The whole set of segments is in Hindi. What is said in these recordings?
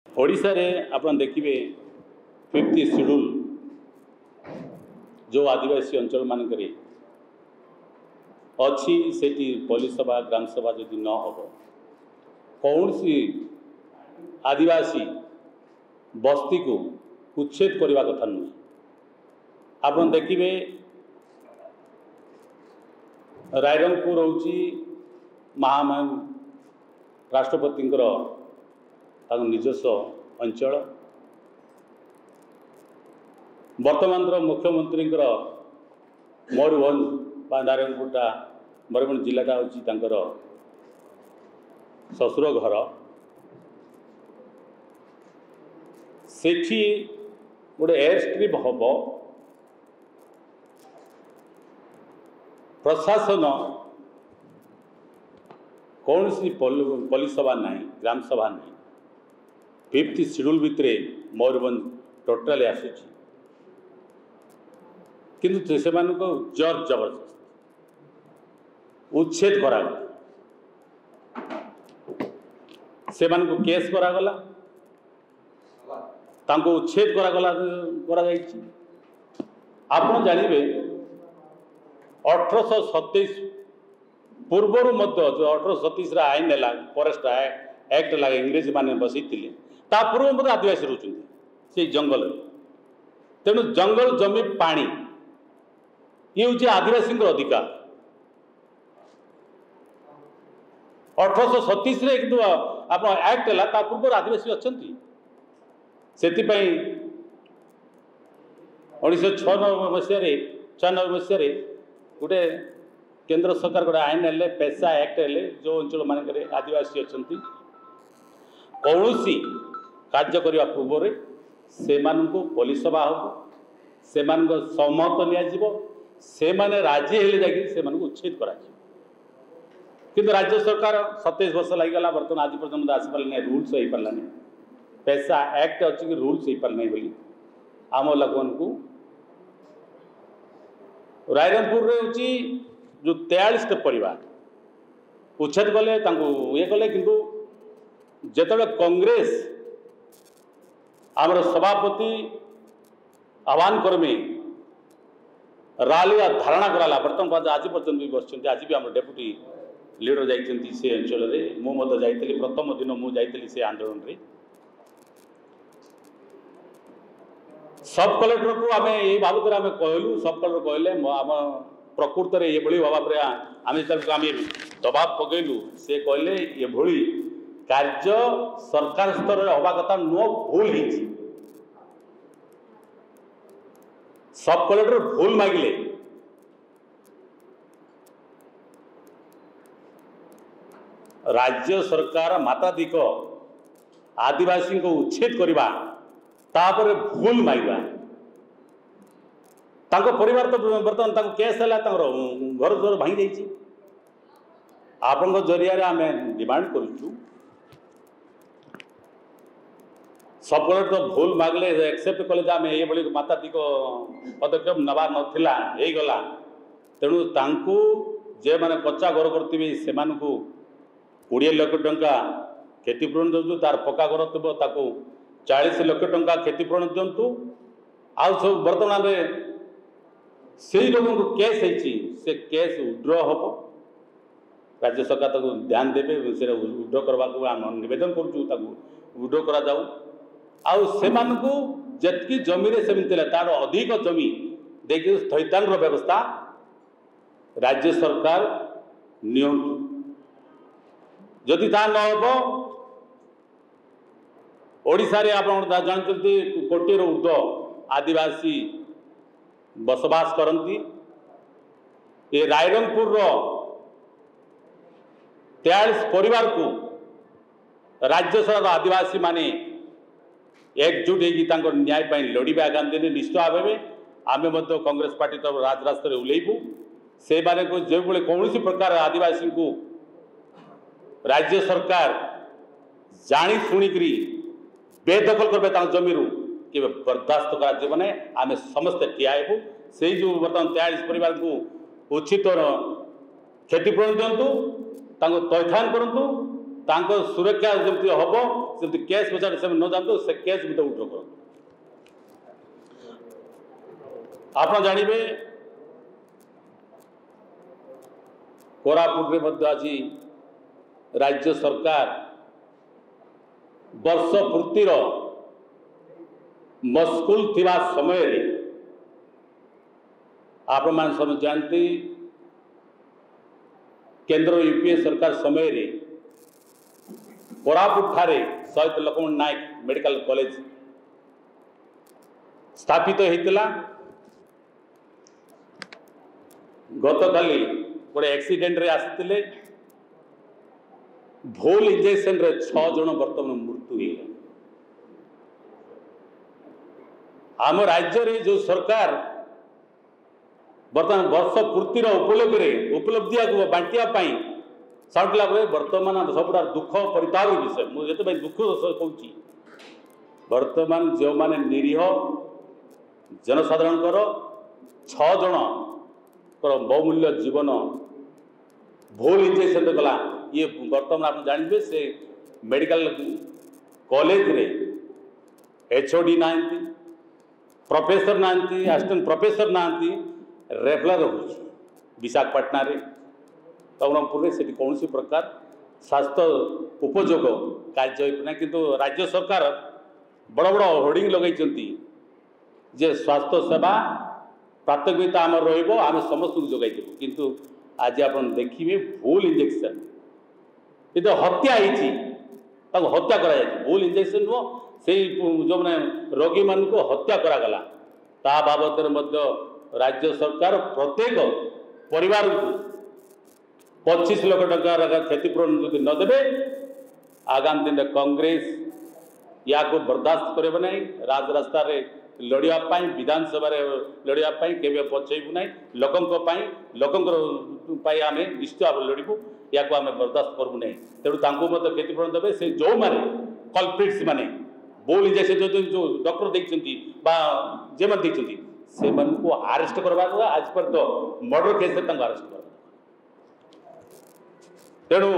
ओडिशा रे आपण देखिए 50 शेड्यूल जो आदिवासी अंचल मानक अच्छी सेठी पुलिस सभा ग्राम सभा जदि न हो कौन सी आदिवासी बस्ती को उच्छेद करने कथा नुहे। आप देखिए रायरंगपुर हूँ महामहिम राष्ट्रपति निजस्व अंचल वर्तमान मुख्यमंत्री मयूरभंज नारायणपुरटा मयूरभंज जिलाटा हूँ ससुर घर सेठी गोटे एयर स्ट्रिप हम प्रशासन कौन सी पुलिस सभा ना ग्राम सभा ना 50 शेड्यूल भितर मयूरभंज टोटाली आसूची किंतु से जर जबरदस्त उच्छेद करागला से केस करागला तांको उच्छेद करागला आप जानवे 1827 पूर्वर जो 1837 आईन है फॉरेस्ट एक्ट लगा इंग्रेजी मान बसई ता पूर्व आदिवासी रोचते से जंगल तेणु जंगल जमी पानी ये हूँ आदिवासी अधिकार 1837 कि आप एक्ट है पूर्व आदिवासी अच्छा से 1996 मसीह गोटे केंद्र सरकार गोटे आईन है पेशा एक्ट है जो अंचल मानक आदिवासी अच्छा कौन सी कार्य करने पूर्व से पुलिस सभा हो से सहमत नि राजी हेले उच्छेद कर किंतु राज्य सरकार 27 वर्ष लगीगला बर्तमान आज पर्यटन आसीपारे रूल्स हो पारानी पेशा एक्ट अच्छी कि रूल्स हो पारना बोली आम लोगन को रायरंगपुर हूँ जो 43 परिवार उच्छेद कले ये कले किंतु जिते कांग्रेस आमर सभापति आह्वान कर्मी राली धारणा कराला बर्तमान आज पर्यटन भी बस आज भी आम डेपुटी लीडर जाइए से अंचल मुझे जाइली प्रथम दिन मुझे से आंदोलन रे सब कलेक्टर को आम ये बाबद आम कहलु सब कलेक्टर कहले आम प्रकृत में ये भाव पर आम दबाव पकईलु से कहले ये कार्य सरकार स्तर में हवा कथा नुह भूल होती सब कलेक्टर भूल मागिले राज्य सरकार मात्राधिक आदिवासी को उच्छेद करवा तापर भूल मांगा परिवार तो बर्तमान केस है घर द्वार भांगी जाइए आपण जरिया आम डिमांड करूँ सब कलेक्टर तो भूल मागले एक्सेप्ट कले आम ये मात्राधिक पदक्षेप नवा नाला गला तेणु तांकू जे मैंने कच्चा घर करते से 20 लाख टंका क्षतिपूरण दिंतु तार पक्का घर थो 40 लाख टंका क्षतिपूरण दिंतु आउ सब बर्तमान से लोगों को केस से केस उड्र हम राज्य सरकार ताको ध्यान देवे से उड्र करने को आम नवेदन करुड्र करा जाऊ आउ सेमानकु जतकी जमी रे सेमिति तार अधिक जमी देखिए थैतान व्यवस्था राज्य सरकार नियंतु जदि ता न हो ओडिशा रे आप जानते कोटी ऊर्ध्व आदिवासी बसवास करती ये रायरंगपुर 43 परिवार को राज्य सरकार आदिवासी माने एकजुट होकर न्याय लड़े आगामी दिन निश्चित भाव में आम कांग्रेस पार्टी तरफ राजरास्ता ओल्लैबू से माने को जो कौन प्रकार आदिवासी को राज्य सरकार जानी शुणिकी बेदखल करते जमी कि बर्दास्त कर आम समस्ते ठियाबू से जो बर्तमान 43 परिवार को उचित क्षतिपूरण दिंतु तैथान करूँ तांको सुरक्षा जमती हबो जमती केस पछाड़ से न जानतो से केस भी उठो करो। आप जानवे कोरापुट रे मध्य आज राज्य सरकार वर्ष पूर्तिर मस्कुल थिबा समय रे आप मान सब जानती केंद्र यूपीए सरकार समय रे कोरापुट ठारे शहीद लक्ष्मण नायक मेडिकल कॉलेज स्थापित होता। गत काली गोटे एक्सीडेंट रे आसते भूल इंजेक्शन रे 6 जन वर्तमान मृत्यु हो। आम राज्य रे जो सरकार बर्तमान वर्ष पूर्तिर उपलब्धि को बांटिया साउंडला बर्तमान सबुटा दुख परिताप विषय मुझे दुख कहूँ बर्तमान जो माने निरीह जनसाधारण 6 जन बहुमूल्य जीवन भूल इंजेक्शन गला। ये बर्तमान आप जानते से मेडिकल कॉलेज रे एचओडी ना प्रोफेसर ना असिस्टेंट प्रोफेसर ना रेगुलर हो विशाखापट्टना रे नवरंगपुर रे सेठी कौन प्रकार स्वास्थ्य उपयोग कार्य होना किंतु राज्य सरकार बड़ बड़ होर्डिंग लगे जे स्वास्थ्य सेवा प्राथमिकता आम रम समस्त जोगाई देव किंतु आज आप देखिए भूल इंजेक्शन ये तो हत्या हत्या करा भूल इंजेक्शन नुह से जो मैंने रोगी मान को हत्या करागला ता बाबद राज्य सरकार प्रत्येक परिवार को 25 लाख टंका क्षतिपूरण जो नदेवे आगामी दिन में कांग्रेस या को बर्दाश्त करे ना राजरास्ता लड़ाई विधानसभा लड़ाई केवे पछेबू ना लोकंर आम निश्चित भाव लड़ू या आम बर्दाश्त करूँ ना तेणु मत क्षतिपूरण देवे से जो मैंने कल्प्रिट्स माने बोल इंजेक्शन जो डॉक्टर देखते से आरेस्ट करवा आज पर तो मर्डर केस आरेस्ट कर तेणु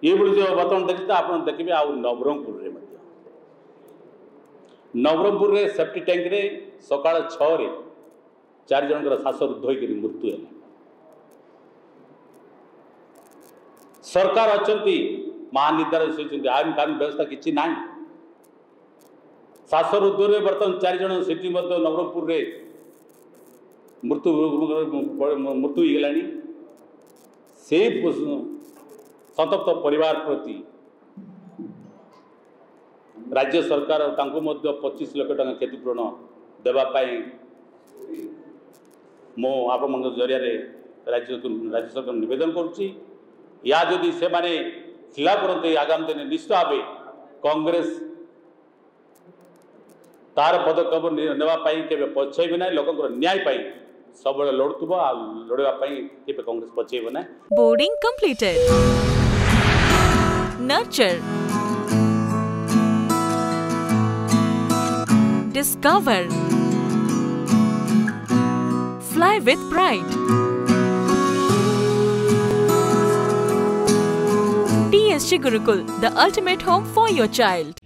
ये जो बर्तमान देखते आप देखिए आ नवरंगपुर रे सेफ्टी टैंक रे सकाळ 6 रे 4 जनकर श्वासरुद्ध होकर मृत्यु है। सरकार अच्छी महानिर्धारक आईन कानून व्यवस्था किसी ना श्वासरुद्ध रे बर्तमान 4 जन सीटी नवरंगपुर रे मृत्यु होगला। से संतप्त परिवार प्रति राज्य सरकार 25 लाख टंका क्षतिपूरण देवाई मो आप जरिया राज्य सरकार निवेदन करुच्ची या जदि से माने खिलाफ करते आगामी दिन निश्चित भाव कांग्रेस तार पदक्षेप नापी के पछेब ना लोक न्याय सब लड़ुब लड़ाई के कांग्रेस पछेब ना। Boarding completed nurture discover fly with pride TSG Gurukul, the ultimate home for your child.